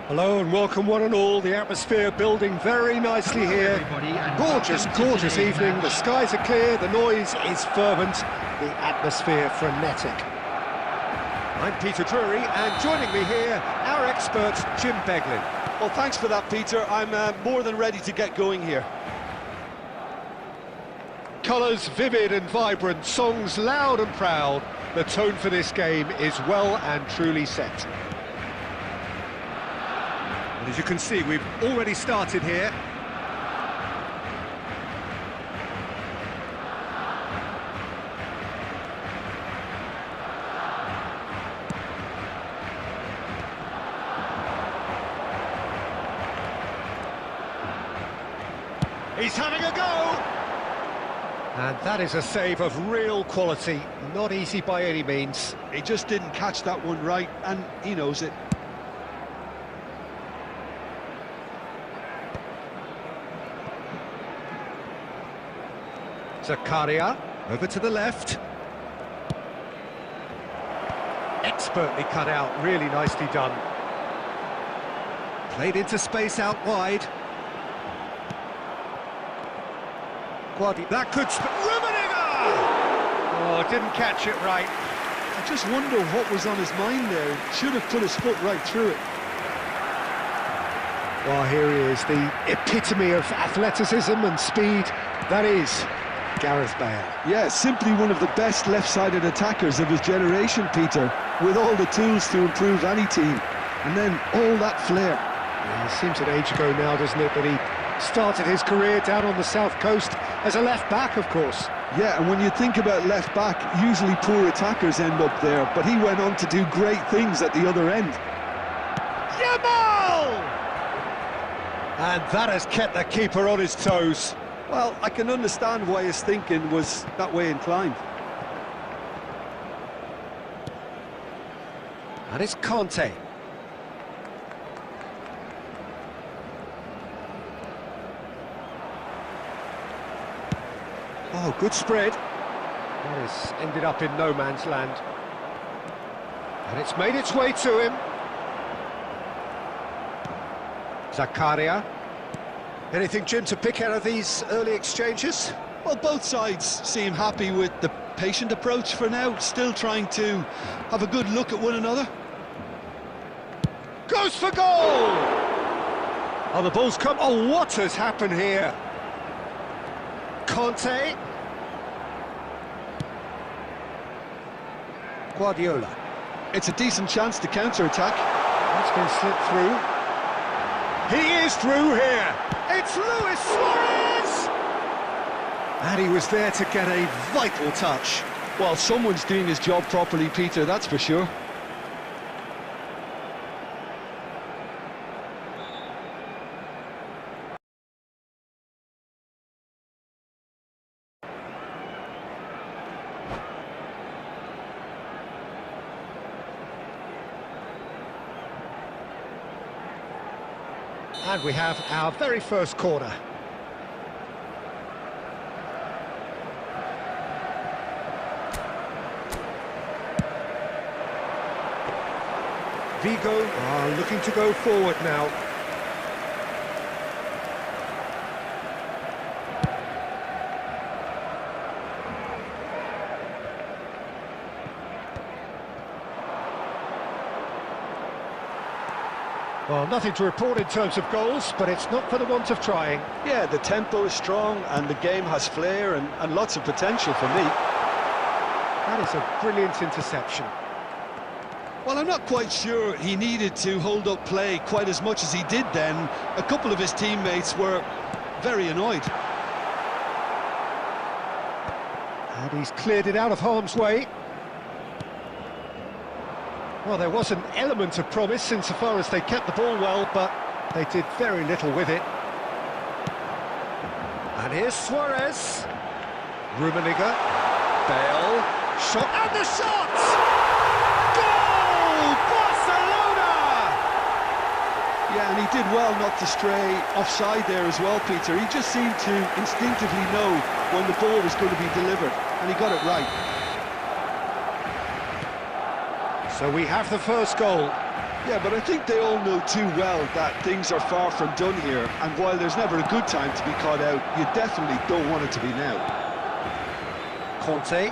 Hello and welcome one and all, the atmosphere building very nicely here. Gorgeous, gorgeous evening, the skies are clear, the noise is fervent, the atmosphere frenetic. I'm Peter Drury and joining me here, our expert Jim Beglin. Well, thanks for that, Peter. I'm more than ready to get going here. Colours vivid and vibrant, songs loud and proud. The tone for this game is well and truly set. As you can see, we've already started here. He's having a go! And that is a save of real quality, not easy by any means. He just didn't catch that one right, and he knows it. Zakaria, over to the left. Expertly cut out, really nicely done. Played into space out wide. That could... Rummenigge! Oh, didn't catch it right. I just wonder what was on his mind there. Should have put his foot right through it. Well, here he is, the epitome of athleticism and speed. That is Gareth Bale. Yeah, simply one of the best left-sided attackers of his generation, Peter, with all the tools to improve any team. And then all that flair. Yeah, it seems an age ago now, doesn't it, that he started his career down on the south coast as a left-back, of course. Yeah, and when you think about left-back, usually poor attackers end up there, but he went on to do great things at the other end. Jamal! And that has kept the keeper on his toes. Well, I can understand why his thinking was that way inclined. And it's Conte. Oh, good spread. That has ended up in no man's land. And it's made its way to him. Zakaria. Anything, Jim, to pick out of these early exchanges? Well, both sides seem happy with the patient approach for now, still trying to have a good look at one another. Goes for goal! Oh, the ball's come... Oh, what has happened here? Conte. Guardiola. It's a decent chance to counter-attack. That's been slipped through. He is through here. It's Luis Suarez! And he was there to get a vital touch. Well, someone's doing his job properly, Peter, that's for sure. And we have our very first corner. Vigo are looking to go forward now. Well, nothing to report in terms of goals, but it's not for the want of trying. Yeah, the tempo is strong and the game has flair and lots of potential for me. That is a brilliant interception. Well, I'm not quite sure he needed to hold up play quite as much as he did then. A couple of his teammates were very annoyed. And he's cleared it out of harm's way. Well, there was an element of promise insofar as they kept the ball well, but they did very little with it. And here's Suarez. Rummenigge. Bale. Shot. And the shot! Goal! Barcelona! Yeah, and he did well not to stray offside there as well, Peter. He just seemed to instinctively know when the ball was going to be delivered, and he got it right. So we have the first goal. Yeah, but I think they all know too well that things are far from done here, and while there's never a good time to be caught out, you definitely don't want it to be now. Conte.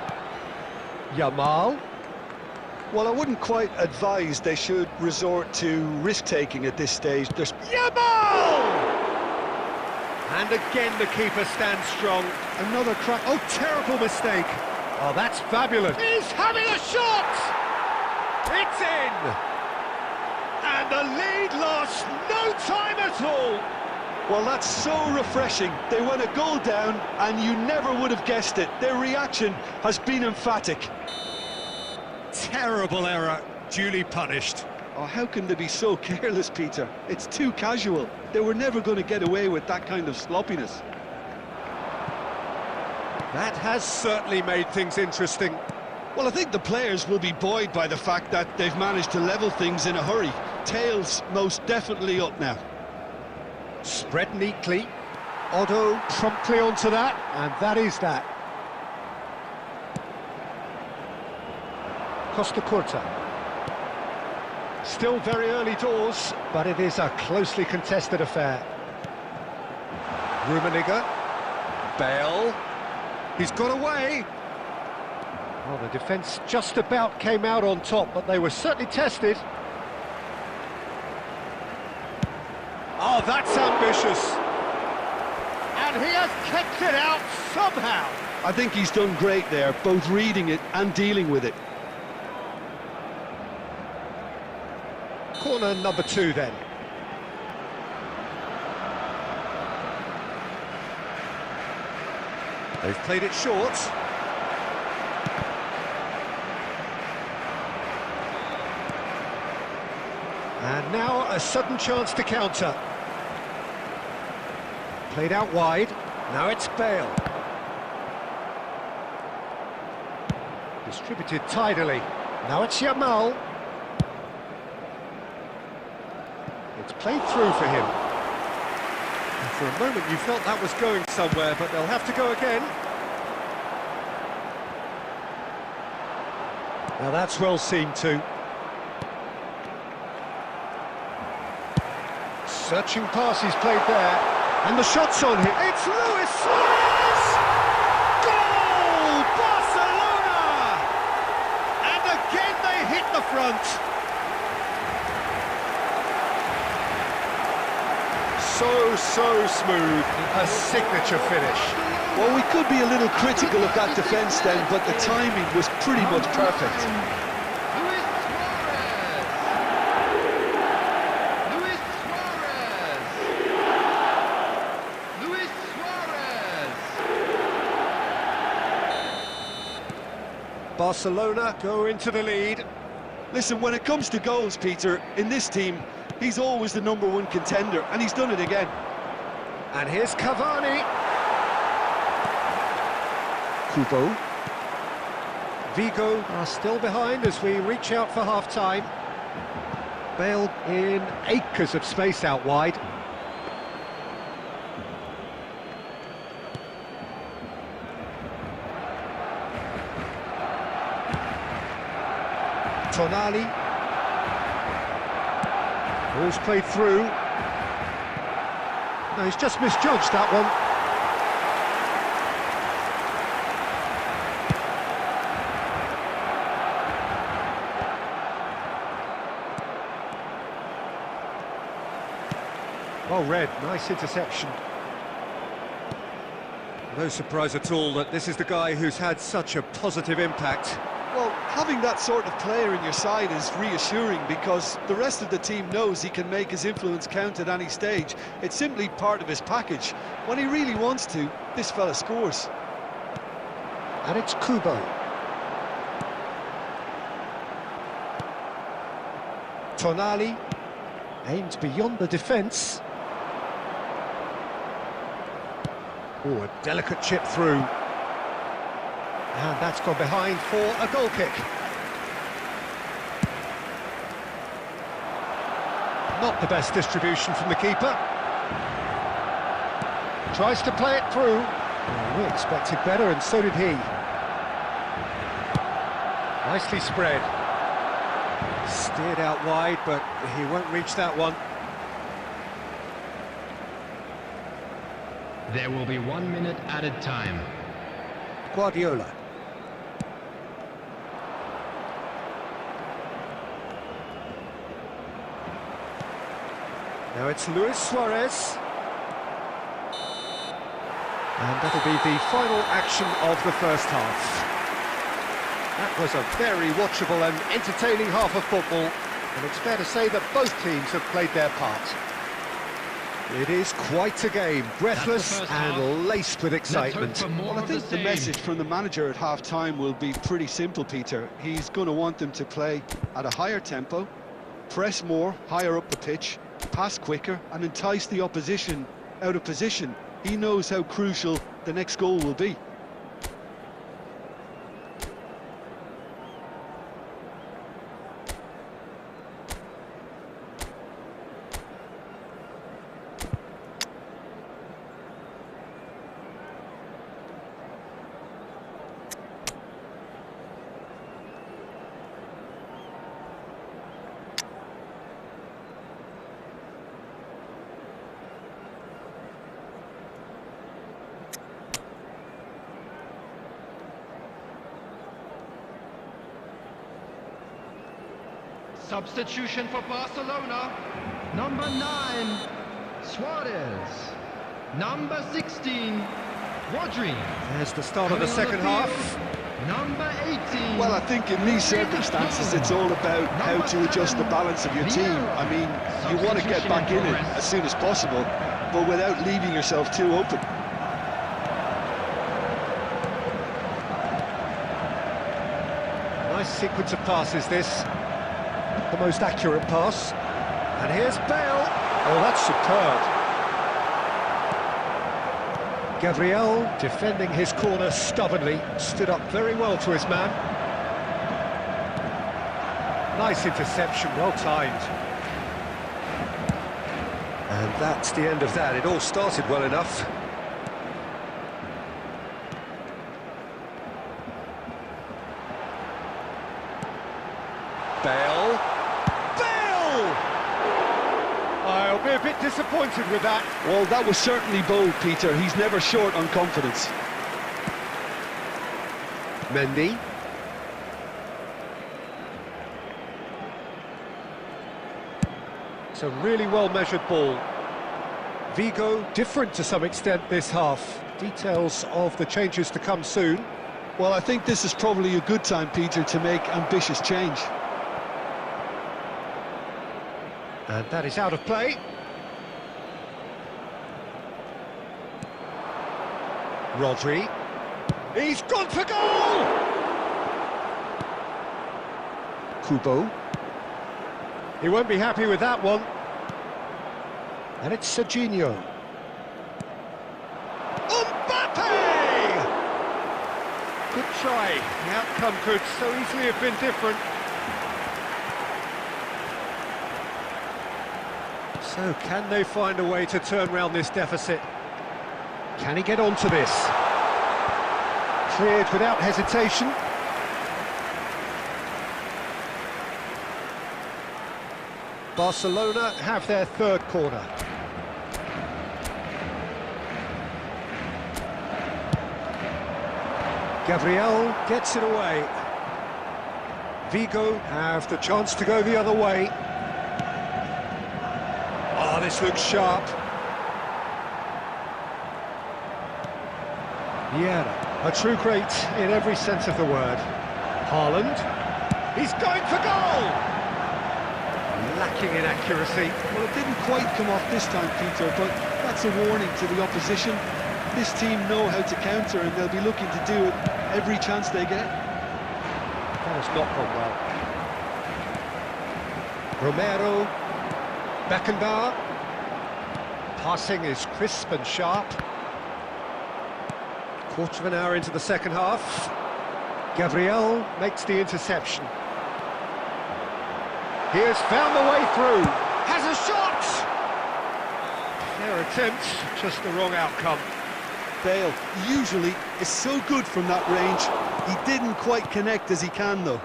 Yamal. Well, I wouldn't quite advise they should resort to risk-taking at this stage. There's Yamal! And again the keeper stands strong. Another crack. Oh, terrible mistake. Oh, that's fabulous. He's having a shot! It's in! And the lead lost no time at all! Well, that's so refreshing. They went a goal down, and you never would have guessed it. Their reaction has been emphatic. Terrible error, duly punished. Oh, how can they be so careless, Peter? It's too casual. They were never going to get away with that kind of sloppiness. That has certainly made things interesting. Well, I think the players will be buoyed by the fact that they've managed to level things in a hurry. Tails most definitely up now. Spread neatly. Otto promptly onto that, and that is that. Costa Curta. Still very early doors, but it is a closely contested affair. Rummenigge. Bale. He's got away. Well, the defence just about came out on top, but they were certainly tested. Oh, that's ambitious. And he has kept it out somehow. I think he's done great there, both reading it and dealing with it. Corner number 2 then. They've played it short. And now a sudden chance to counter. Played out wide. Now it's Bale. Distributed tidily. Now it's Yamal. It's played through for him. And for a moment you felt that was going somewhere, but they'll have to go again. Now that's well seen too. Searching pass he's played there, and the shot's on him. It's Luis Suarez! Goal! Barcelona so smooth, a signature finish. Well, we could be a little critical of that defence then, but the timing was pretty much perfect. Barcelona go into the lead. Listen, when it comes to goals, Peter, in this team, he's always the #1 contender, and he's done it again. And here's Cavani. Kubo. Vigo are still behind as we reach out for half-time. Bale in acres of space out wide. Tonali. Ball's played through. No, he's just misjudged that one. Well read, nice interception. No surprise at all that this is the guy who's had such a positive impact. Well, having that sort of player in your side is reassuring because the rest of the team knows he can make his influence count at any stage. It's simply part of his package. When he really wants to, this fella scores. And it's Kubo. Tonali aimed beyond the defence. Oh, a delicate chip through. And that's gone behind for a goal kick. Not the best distribution from the keeper. Tries to play it through. Well, we expected better, and so did he. Nicely spread. Steered out wide, but he won't reach that one. There will be 1 minute added time. Guardiola. Now it's Luis Suarez. And that'll be the final action of the first half. That was a very watchable and entertaining half of football, and it's fair to say that both teams have played their part. It is quite a game, breathless and laced with excitement. Well, I think the message from the manager at half-time will be pretty simple, Peter. He's going to want them to play at a higher tempo, press more, higher up the pitch, pass quicker and entice the opposition out of position. He knows how crucial the next goal will be. Substitution for Barcelona. Number 9, Suarez. Number 16, Rodri. There's the start of the second half. Number 18. Well, I think in these circumstances it's all about how to adjust the balance of your team. I mean, you want to get back in it as soon as possible, but without leaving yourself too open. Nice sequence of passes, this. The most accurate pass. And here's Bale. Oh, that's superb. Gabriel, defending his corner stubbornly, stood up very well to his man. Nice interception, well timed. And that's the end of that. It all started well enough. Bale. I'll be a bit disappointed with that. Well, that was certainly bold, Peter. He's never short on confidence. Mendy. It's a really well-measured ball. Vigo different to some extent this half. Details of the changes to come soon. Well, I think this is probably a good time, Peter, to make ambitious change. And that is out of play. Rodri. He's gone for goal! Kubo. He won't be happy with that one. And it's Serginho. Mbappe! Good try. The outcome could so easily have been different. So, can they find a way to turn round this deficit? Can he get onto this? Cleared without hesitation. Barcelona have their third corner. Gabriel gets it away. Vigo have the chance to go the other way. Oh, this looks sharp. Vieira, a true great in every sense of the word. Haaland, he's going for goal! Lacking in accuracy. Well, it didn't quite come off this time, Peter, but that's a warning to the opposition. This team know how to counter, and they'll be looking to do it every chance they get. That has not gone well. Romero, Beckenbauer. Passing is crisp and sharp. Quarter of an hour into the second half. Gabriel makes the interception. He has found the way through. Has a shot! Their attempt, just the wrong outcome. Bale usually is so good from that range. He didn't quite connect as he can, though.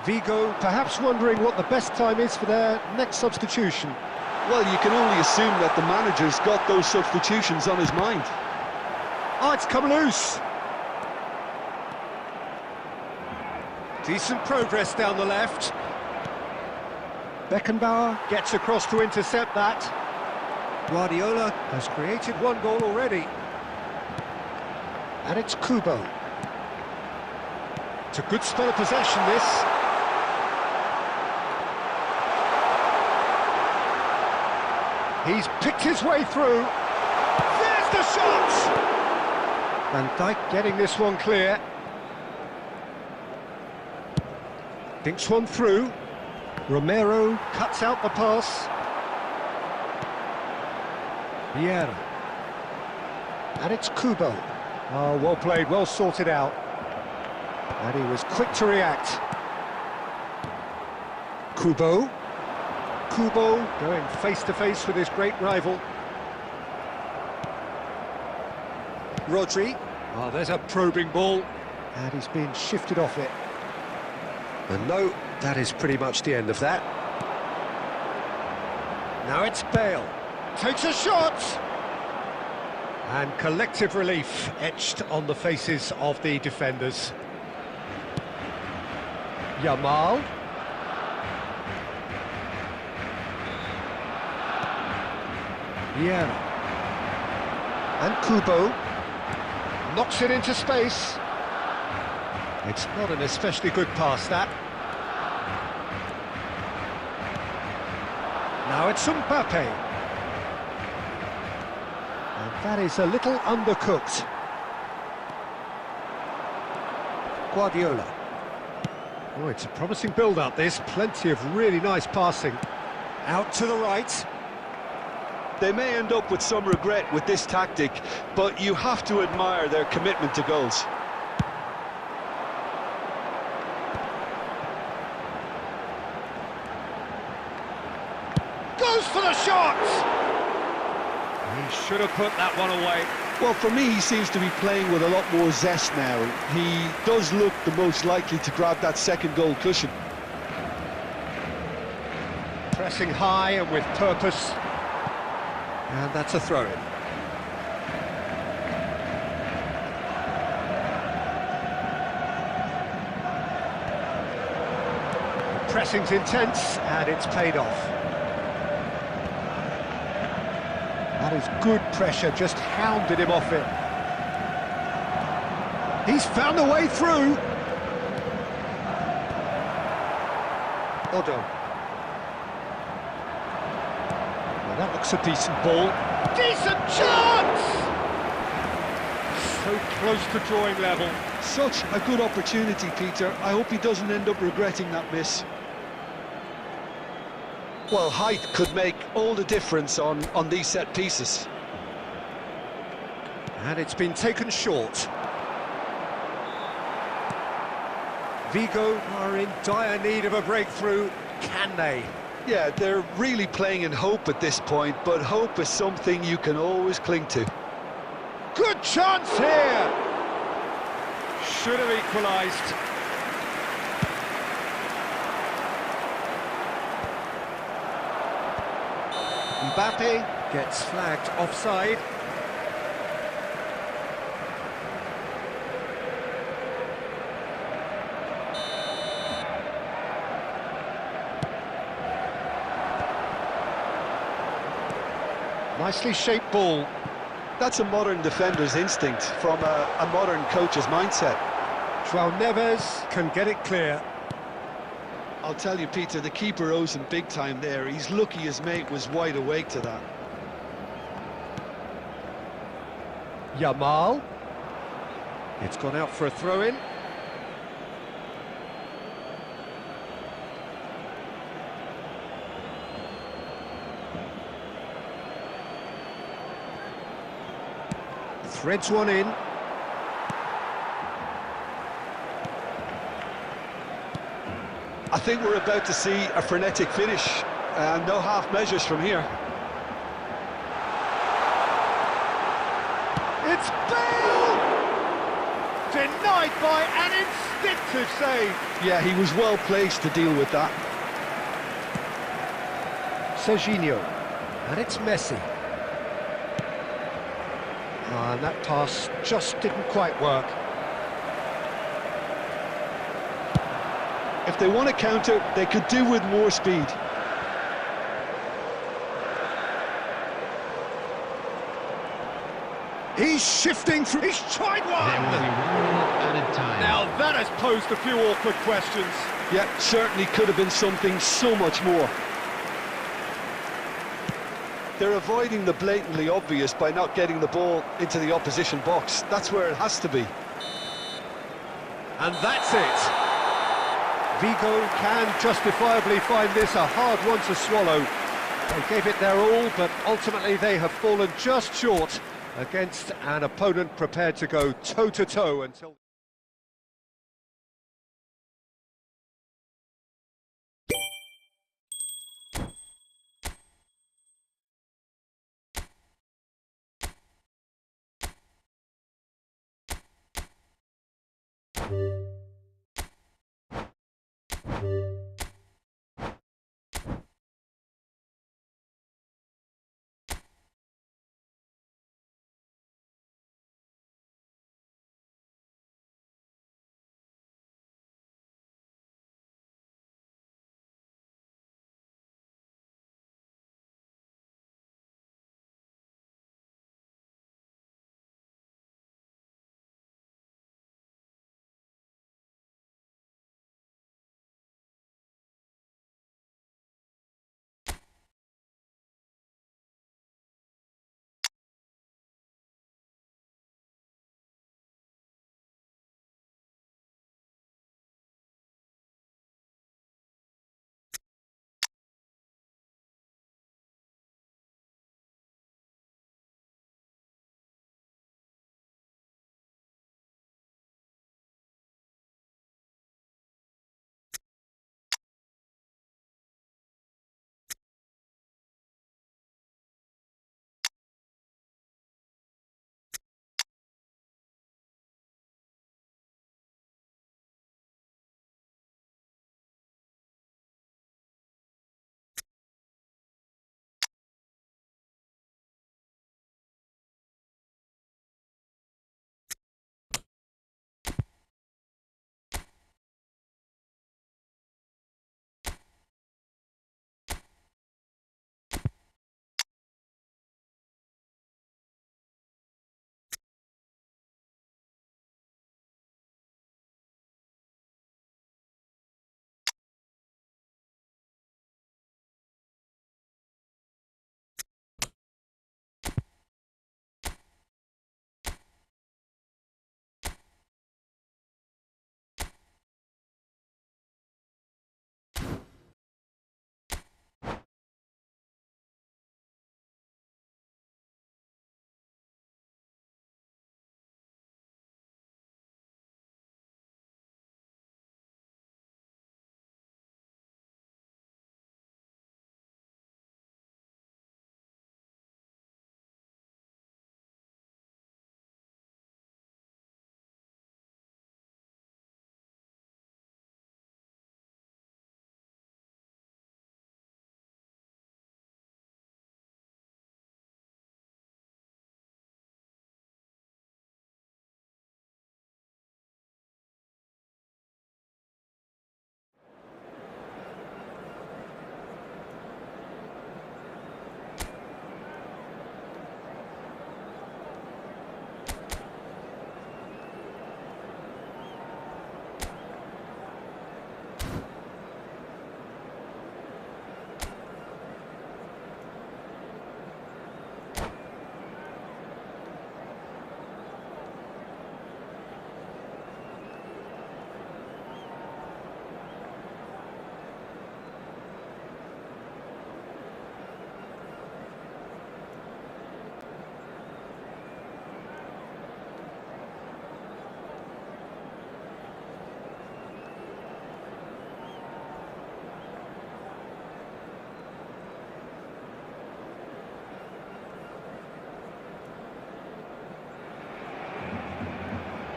Vigo perhaps wondering what the best time is for their next substitution. Well, you can only assume that the manager's got those substitutions on his mind. Oh, it's come loose. Decent progress down the left. Beckenbauer gets across to intercept that. Guardiola has created one goal already. And it's Kubo. It's a good spell of possession, this. He's picked his way through. There's the shot! Van Dijk getting this one clear. Dinks one through. Romero cuts out the pass. Vieira. And it's Kubo. Oh, well played, well sorted out. And he was quick to react. Kubo. Kubo going face-to-face with his great rival. Rodri. Oh, there's a probing ball. And he's been shifted off it. And no, that is pretty much the end of that. Now it's Bale. Takes a shot! And collective relief etched on the faces of the defenders. Yamal. Vieira. And Kubo. Knocks it into space. It's not an especially good pass, that. Now it's Mbappe. And that is a little undercooked. Guardiola. Oh, it's a promising build-up, this. Plenty of really nice passing. Out to the right. They may end up with some regret with this tactic, but you have to admire their commitment to goals. Goes for the shot! He should have put that one away. Well, for me, he seems to be playing with a lot more zest now. He does look the most likely to grab that second goal cushion. Pressing high and with purpose. And that's a throw-in. pressing's intense, and it's paid off. That is good pressure, just hounded him off it. He's found a way through. Odo. Well, that looks a decent ball. Decent chance! So close to drawing level. Such a good opportunity, Peter. I hope he doesn't end up regretting that miss. Well, height could make all the difference on these set pieces. And it's been taken short. Vigo are in dire need of a breakthrough. Can they? Yeah, they're really playing in hope at this point, but hope is something you can always cling to. Good chance here! Should have equalised. Mbappe gets flagged offside. Nicely shaped ball. That's a modern defender's instinct from a modern coach's mindset. João Neves can get it clear. I'll tell you, Peter, the keeper owes him big time there. He's lucky his mate was wide awake to that. Yamal. It's gone out for a throw-in. Threads one in. I think we're about to see a frenetic finish, and no half measures from here. It's Bale! Denied by an instinctive save. Yeah, he was well placed to deal with that. Serginho. And it's Messi. And that pass just didn't quite work. If they want to counter, they could do with more speed. He's shifting through. He's tried There will one! be 1 minute added time. Now that has posed a few awkward questions. Yeah, certainly could have been something so much more. They're avoiding the blatantly obvious by not getting the ball into the opposition box. That's where it has to be. And that's it. Vigo can justifiably find this a hard one to swallow. They gave it their all, but ultimately they have fallen just short against an opponent prepared to go toe-to-toe until...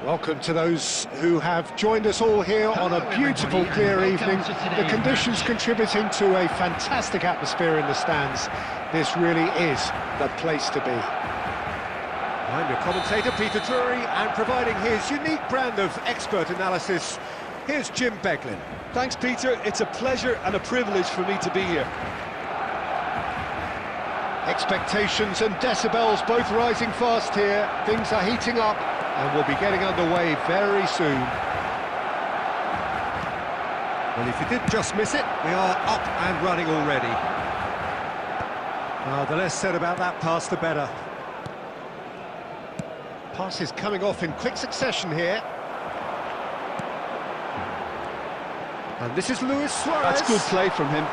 Welcome to those who have joined us all here on a beautiful, clear evening. The conditions contributing to a fantastic atmosphere in the stands. This really is the place to be. I'm your commentator, Peter Drury, and providing his unique brand of expert analysis, here's Jim Beglin. Thanks, Peter. It's a pleasure and a privilege for me to be here. Expectations and decibels both rising fast here. Things are heating up and we'll be getting underway very soon. Well, if you did just miss it, we are up and running already. The less said about that pass, the better. Pass is coming off in quick succession here. And this is Luis Suarez. That's good play from him.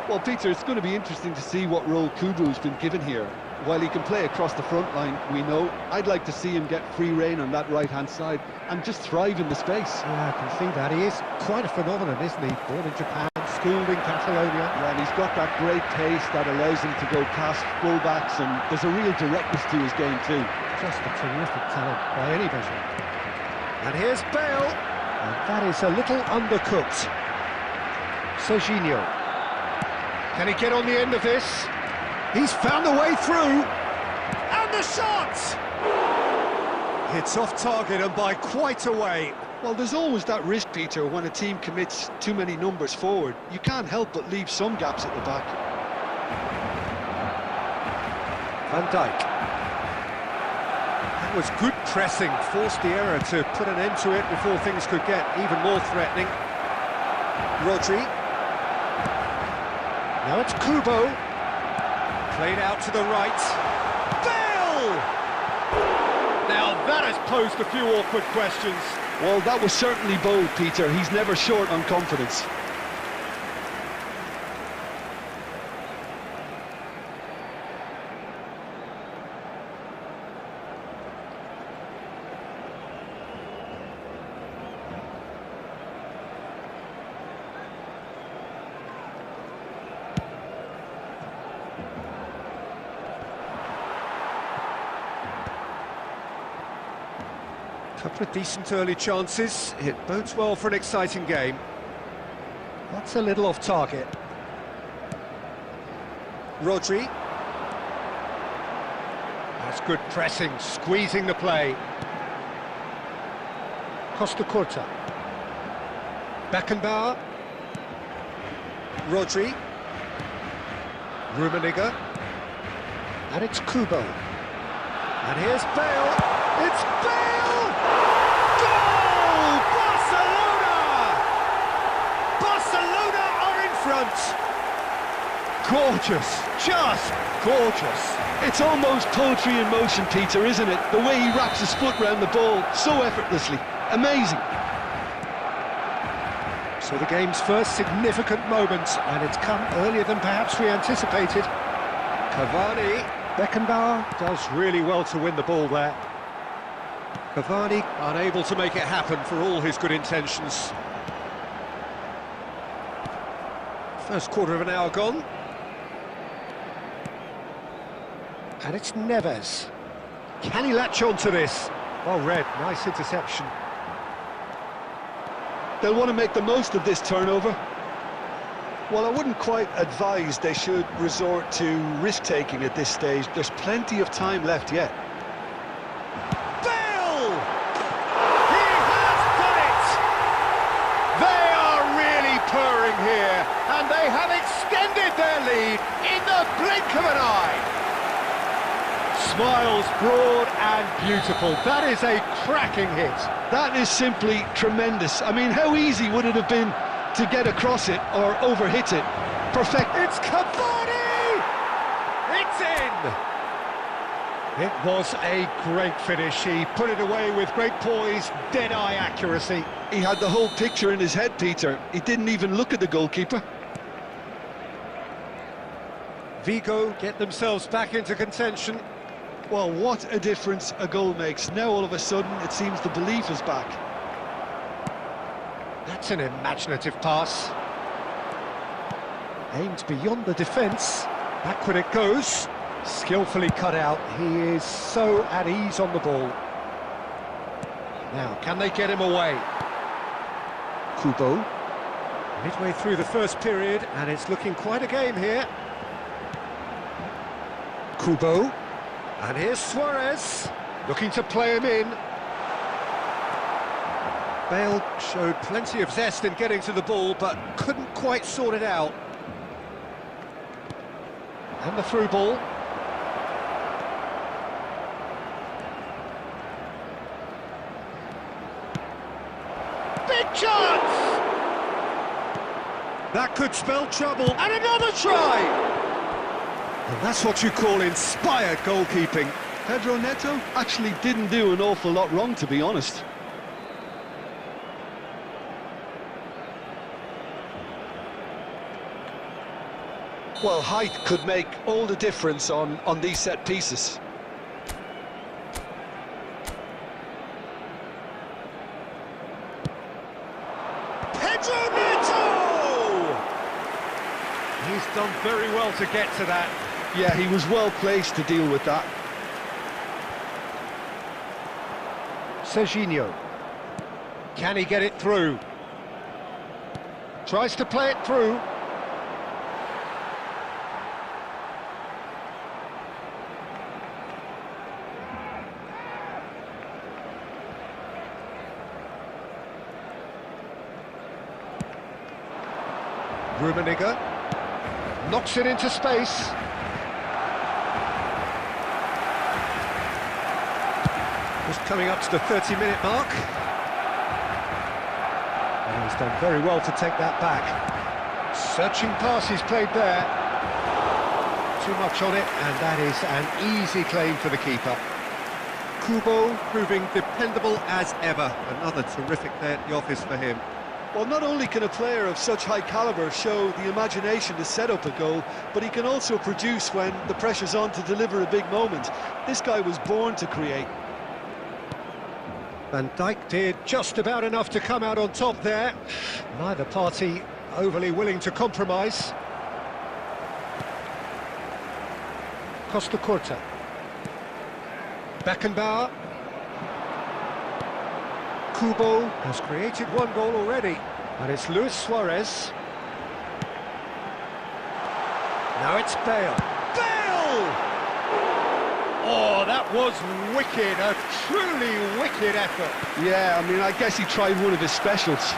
Well, Peter, it's going to be interesting to see what role Kubu's been given here. While he can play across the front line, we know, I'd like to see him get free rein on that right-hand side and just thrive in the space. Yeah, I can see that. He is quite a phenomenon, isn't he? Born in Japan, schooled in Catalonia. Yeah, and he's got that great pace that allows him to go past full-backs, and there's a real directness to his game too. Just a terrific talent by any measure. And here's Bale. And that is a little undercooked. Serginho. Can he get on the end of this? He's found a way through. And the shot! It's off target and by quite a way. Well, there's always that risk, Peter, when a team commits too many numbers forward. You can't help but leave some gaps at the back. Van Dijk. That was good pressing, forced the error to put an end to it before things could get even more threatening. Rodri. Now it's Kubo. Played out to the right. Bale! Now that has posed a few awkward questions. Well, that was certainly bold, Peter. He's never short on confidence. Couple of decent early chances. It bodes well for an exciting game. That's a little off target. Rodri. That's good pressing, squeezing the play. Costa Curta. Beckenbauer. Rodri. Rummenigge. And it's Kubo. And here's Bale. It's Bale! Gorgeous, just gorgeous. It's almost poetry in motion, Peter, isn't it? The way he wraps his foot round the ball so effortlessly. Amazing. So the game's first significant moment, and it's come earlier than perhaps we anticipated. Cavani. Beckenbauer does really well to win the ball there. Cavani unable to make it happen for all his good intentions. First quarter of an hour gone. And it's Neves. Can he latch on to this? Well read, nice interception. They'll want to make the most of this turnover. Well, I wouldn't quite advise they should resort to risk-taking at this stage. There's plenty of time left yet. Bale! He has done it! They are really purring here, and they have extended their lead in the blink of an eye. Smiles broad and beautiful. That is a cracking hit. That is simply tremendous. I mean, how easy would it have been to get across it or overhit it? Perfect. It's Cavani! It's in! It was a great finish. He put it away with great poise, dead-eye accuracy. He had the whole picture in his head, Peter. He didn't even look at the goalkeeper. Vigo get themselves back into contention. Well, what a difference a goal makes. Now, all of a sudden, it seems the belief is back. That's an imaginative pass. Aimed beyond the defence. Backward it goes. Skillfully cut out. He is so at ease on the ball. Now, can they get him away? Kubo. Midway through the first period, and it's looking quite a game here. Kubo. And here's Suarez, looking to play him in. Bale showed plenty of zest in getting to the ball, but couldn't quite sort it out. And the through ball. Big chance! That could spell trouble. And another try! And that's what you call inspired goalkeeping. Pedro Neto actually didn't do an awful lot wrong, to be honest. Well, height could make all the difference on these set pieces. Pedro Neto! He's done very well to get to that. Yeah, he was well placed to deal with that. Serginho. Can he get it through? Tries to play it through. Rummenigge knocks it into space. Just coming up to the 30-minute mark. And he's done very well to take that back. Searching pass he's played there. Too much on it, and that is an easy claim for the keeper. Kubo proving dependable as ever. Another terrific day at the office for him. Well, not only can a player of such high calibre show the imagination to set up a goal, but he can also produce when the pressure's on to deliver a big moment. This guy was born to create. Van Dijk did just about enough to come out on top there. Neither party overly willing to compromise. Costa Curta. Beckenbauer. Kubo has created one goal already, and it's Luis Suarez. Now it's Bale. Bale! Oh, that was wicked, a truly wicked effort. Yeah, I mean, I guess he tried one of his specials.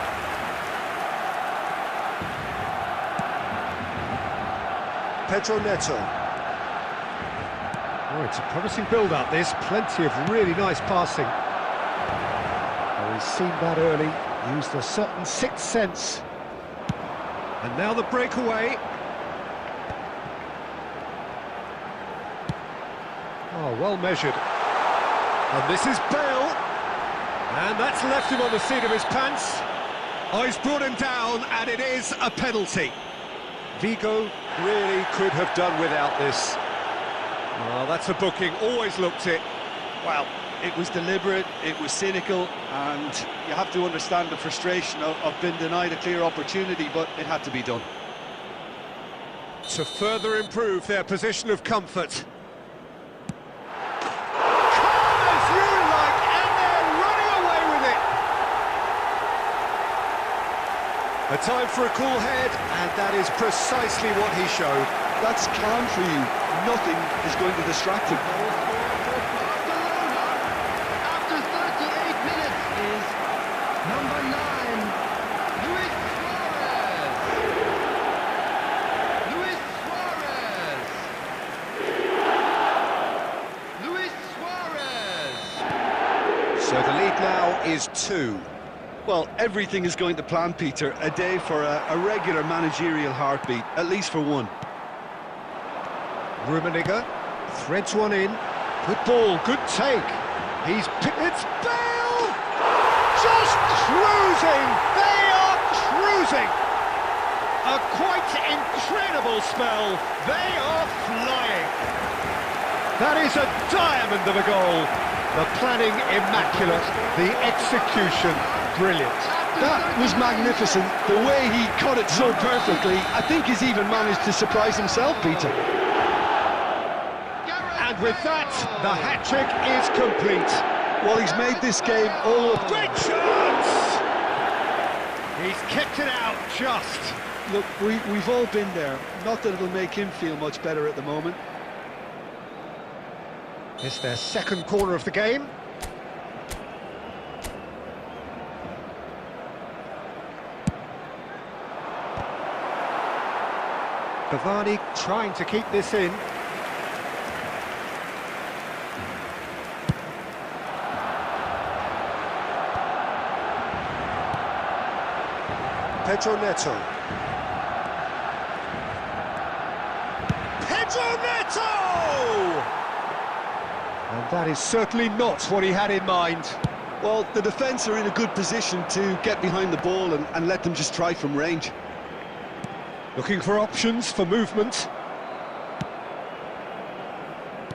Pedro Neto. Oh, it's a promising build-up, this. Plenty of really nice passing. He's seen that early, used a certain sixth sense. And now the breakaway. Oh, well measured. And this is Bale. And that's left him on the seat of his pants. Oh, he's brought him down, and it is a penalty. Vigo really could have done without this. Oh, that's a booking, always looked it. Well, it was deliberate, it was cynical, and you have to understand the frustration of being denied a clear opportunity, but it had to be done. To further improve their position of comfort. Calm as you like, and they're running away with it. A time for a cool head, and that is precisely what he showed. That's calm for you. Nothing is going to distract him. Number 9, Luis Suarez. Luis Suarez. Luis Suarez. So the lead now is 2. Well, everything is going to plan, Peter. A day for a regular managerial heartbeat, at least for one. Rummenigge threads one in. Good ball, good take. It's Bale! Just cruising! They are cruising! A quite incredible spell. They are flying. That is a diamond of a goal. The planning immaculate, the execution brilliant. That was magnificent. The way he cut it so perfectly, I think he's even managed to surprise himself, Peter. And with that, the hat-trick is complete. Well, he's made this game all of... Great chance! He's kept it out just. Look, we've all been there. Not that it'll make him feel much better at the moment. It's their second corner of the game. Cavani trying to keep this in. Pedro Neto. Pedro Neto! And that is certainly not what he had in mind. Well, the defence are in a good position to get behind the ball and let them just try from range. Looking for options for movement.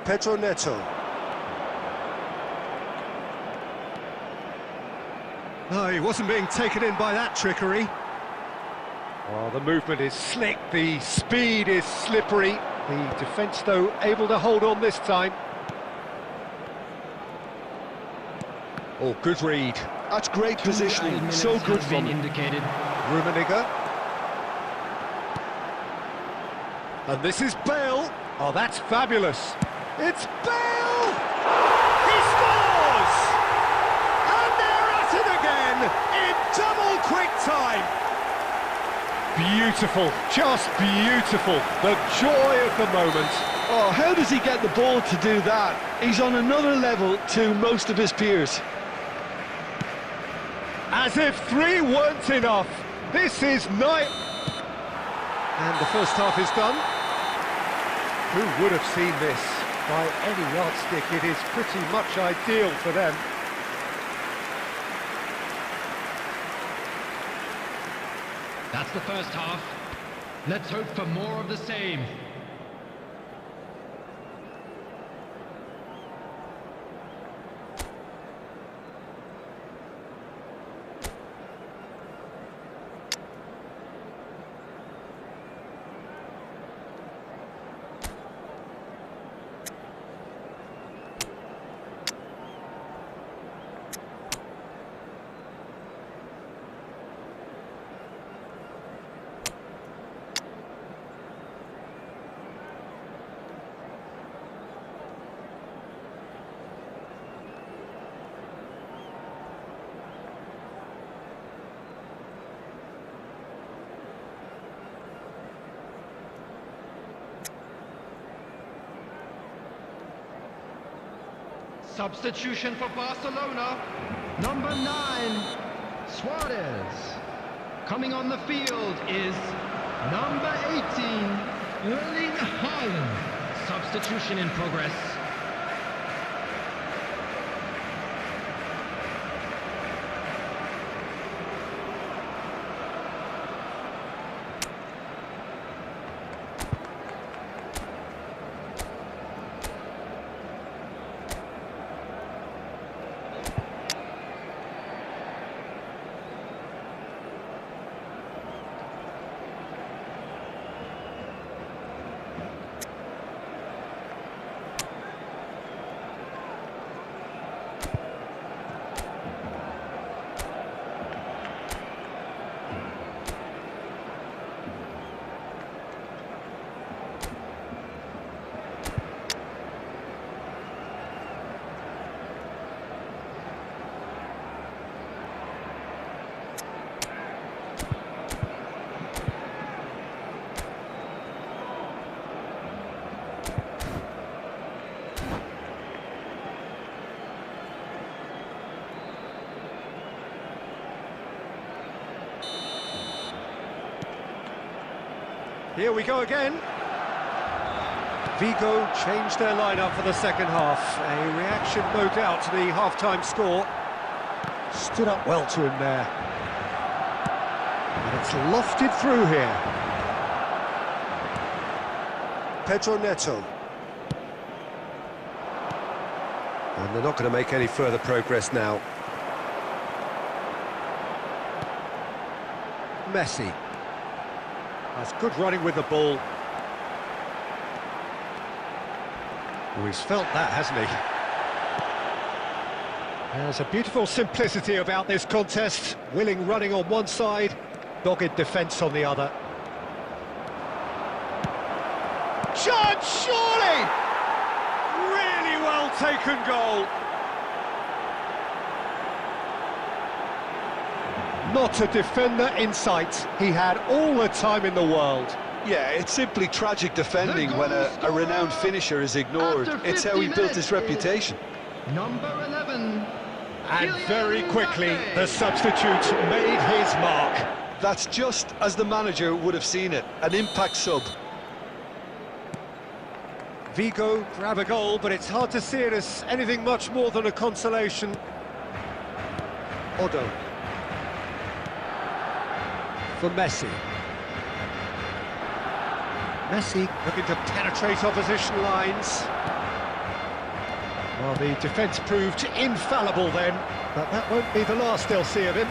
Pedro Neto. No, he wasn't being taken in by that trickery. Oh, the movement is slick, the speed is slippery. The defence, though, able to hold on this time. Oh, good read. That's great positioning, so good from him. Rummenigge. And this is Bale. Oh, that's fabulous. It's Bale! He scores! And they're at it again in double quick time. Beautiful, just beautiful. The joy of the moment. Oh, how does he get the ball to do that? He's on another level to most of his peers. As if three weren't enough. This is night. And the first half is done. Who would have seen this? By any yardstick, it is pretty much ideal for them. That's the first half. Let's hope for more of the same. Substitution for Barcelona. Number 9, Suarez. Coming on the field is number 18, Erling Haaland. Substitution in progress. Here we go again. Vigo changed their lineup for the second half. A reaction, no doubt, to the half-time score. Stood up well to him there. And it's lofted through here. Pedro Neto. And they're not going to make any further progress now. Messi. That's good running with the ball. Oh, he's felt that, hasn't he? There's a beautiful simplicity about this contest. Willing running on one side, dogged defence on the other. Shot, surely! Really well taken goal. Not a defender in sight. He had all the time in the world. Yeah, it's simply tragic defending when a renowned finisher is ignored. It's how he built his reputation. Number 11. And very quickly, the substitute made his mark. That's just as the manager would have seen it, an impact sub. Vigo grab a goal, but it's hard to see it as anything much more than a consolation. Odo. For Messi. Messi looking to penetrate opposition lines. Well, the defence proved infallible then, but that won't be the last they'll see of him.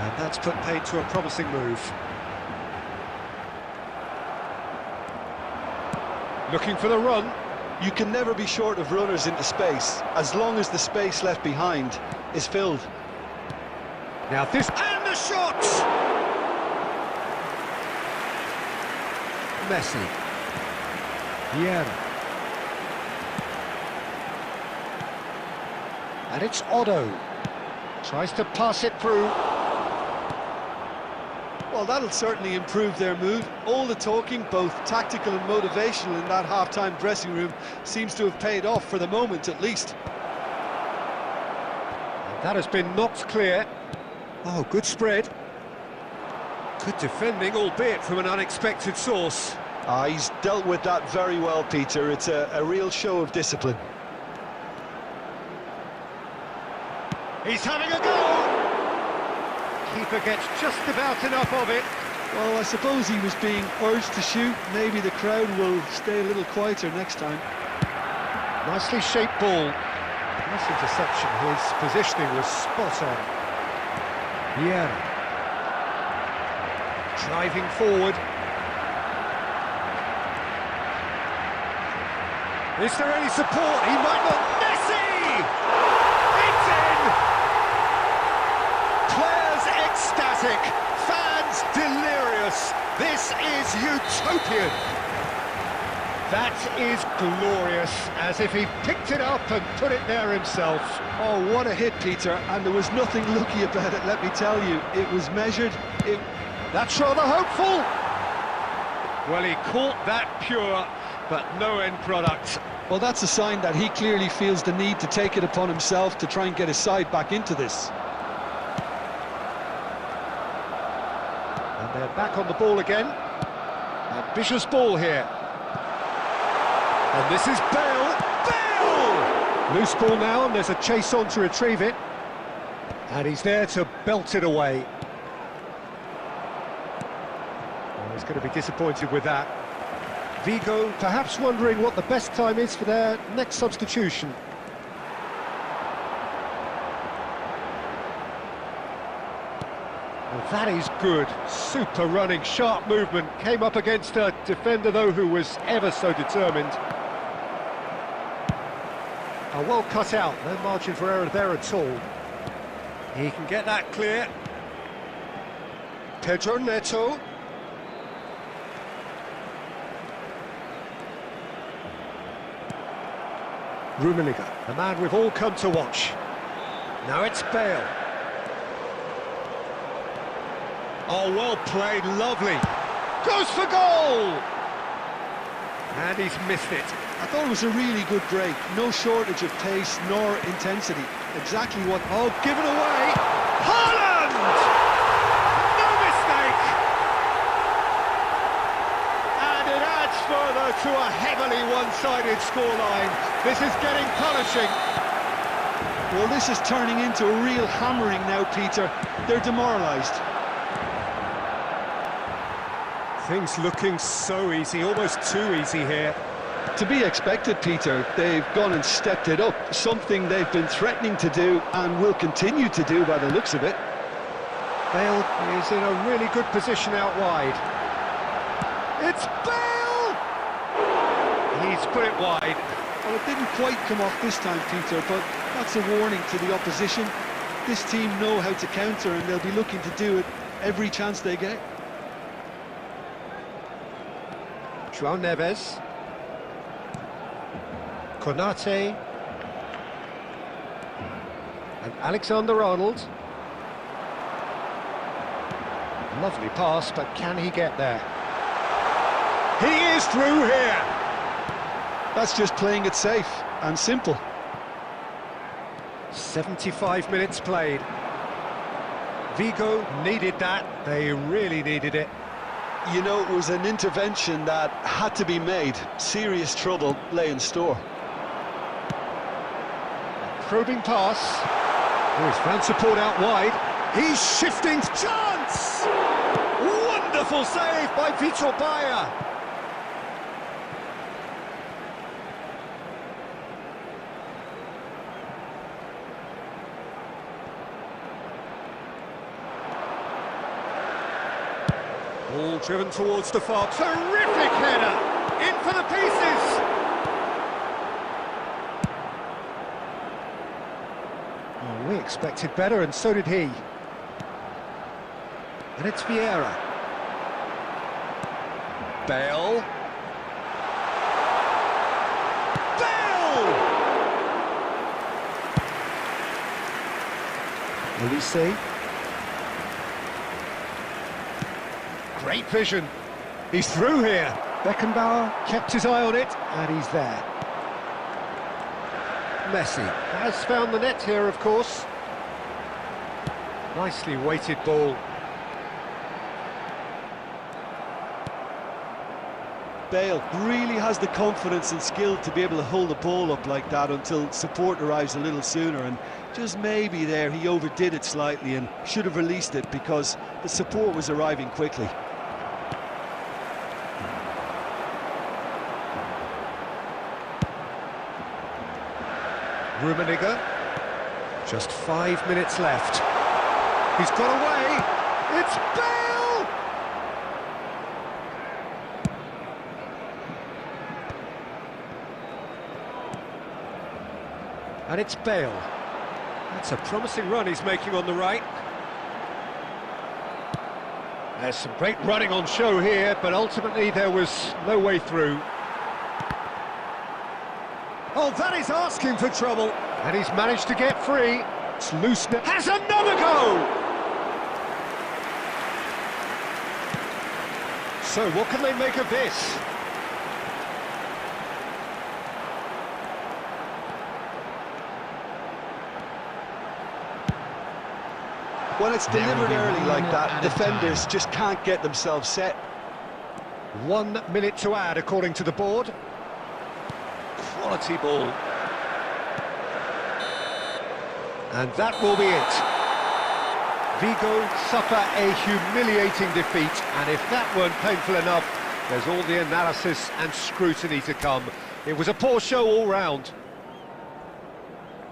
And that's put paid to a promising move. Looking for the run. You can never be short of runners into space, as long as the space left behind is filled. Now this... And the shot! Messi. Vieira. And it's Odo. Tries to pass it through. Well, that'll certainly improve their mood. All the talking, both tactical and motivational, in that half-time dressing room seems to have paid off for the moment, at least. And that has been knocked clear. Oh, good spread. Good defending, albeit from an unexpected source. He's dealt with that very well, Peter. It's a real show of discipline. He's having a go! Keeper gets just about enough of it. Well, I suppose he was being urged to shoot. Maybe the crowd will stay a little quieter next time. Nicely shaped ball. Nice interception. His positioning was spot on. Vieira. Driving forward. Is there any support? He might not... Messi! It's in! Players ecstatic, fans delirious. This is utopian. That is glorious, as if he picked it up and put it there himself. Oh, what a hit, Peter, and there was nothing lucky about it, let me tell you. It was measured, That's rather hopeful. Well, he caught that pure, but no end product. Well, that's a sign that he clearly feels the need to take it upon himself to try and get his side back into this. And they're back on the ball again. Ambitious ball here. And this is Bale. Bale! Loose ball now, and there's a chase on to retrieve it. And he's there to belt it away. Well, he's going to be disappointed with that. Vigo perhaps wondering what the best time is for their next substitution. Well, that is good. Super running, sharp movement. Came up against a defender, though, who was ever so determined. Oh, well cut out. No margin for error there at all. He can get that clear. Pedro Neto. Rummenigge, the man we've all come to watch. Now it's Bale. Oh, well played, lovely. Goes for goal! And he's missed it. I thought it was a really good break. No shortage of pace nor intensity. Exactly what... Oh, given away! Haaland! No mistake! And it adds further to a heavily one-sided scoreline. This is getting punishing. Well, this is turning into a real hammering now, Peter. They're demoralised. Things looking so easy, almost too easy here. To be expected, Peter. They've gone and stepped it up, something they've been threatening to do and will continue to do by the looks of it. Bale is in a really good position out wide. It's Bale! He's put it wide. Well, it didn't quite come off this time, Peter, but that's a warning to the opposition. This team know how to counter, and they'll be looking to do it every chance they get. João Neves. Konate. And Alexander-Arnold. Lovely pass, but can he get there? He is through here! That's just playing it safe and simple. 75 minutes played. Vigo needed that, they really needed it. You know, it was an intervention that had to be made. Serious trouble lay in store. Probing pass. Oh, he's found support out wide. He's shifting. Chance! Wonderful save by Vitor Baia. Ball driven towards the far. Terrific header! In for the pieces! Oh, we expected better, and so did he. And it's Vieira. Bale. Bale! Olise. Great vision. He's through here. Beckenbauer kept his eye on it, and he's there. Messi has found the net here, of course. Nicely weighted ball. Bale really has the confidence and skill to be able to hold the ball up like that until support arrives a little sooner, and just maybe there he overdid it slightly and should have released it because the support was arriving quickly. Rummenigge. Just 5 minutes left. He's got away. It's Bale! And it's Bale. That's a promising run he's making on the right. There's some great running on show here, but ultimately there was no way through. Oh, that is asking for trouble. And he's managed to get free. It's loose now. Has another go! So what can they make of this? When it's delivered early like that, defenders just can't get themselves set. 1 minute to add, according to the board. Quality ball. And that will be it. Vigo suffer a humiliating defeat, and if that weren't painful enough, there's all the analysis and scrutiny to come. It was a poor show all round.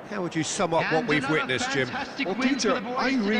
How would you sum up what we've witnessed, Jim? Well, Peter, I really